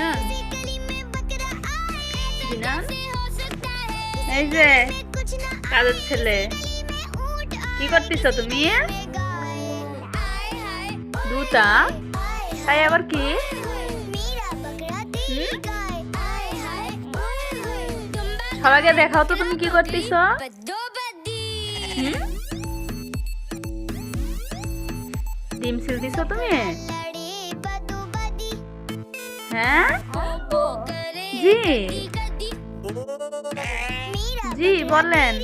জিনান জিনান এই যে কাজের ছেলে কি করতেছ তুমি? দুটা তাই আবার কি? সবাইকে দেখাও তো তুমি কি করতেছ? ডিম ছিলতেছ তুমি? হ্যাঁ জি জি বলেন।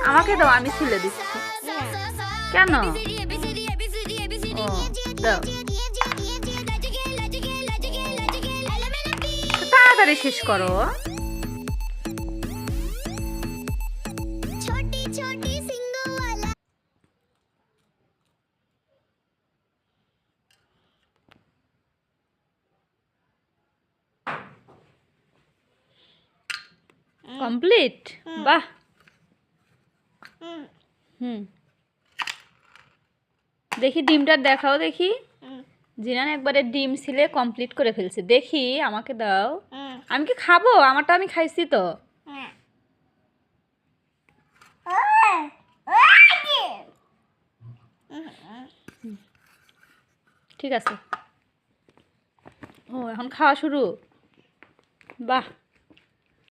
আমাকে দাও, আমি ছিলে দিচ্ছি। কেন? ও দাও, তাড়াতাড়ি শেষ করো। কমপ্লিট? বাহ। দেখি ডিমটা দেখাও দেখি। জিনান একবারে ডিম ছিলে কমপ্লিট করে ফেলছে। দেখি আমাকে দাও। আমি কি খাবো? আমারটা আমি খাইছি তো। ঠিক আছে। ও এখন খাওয়া শুরু। বাহ।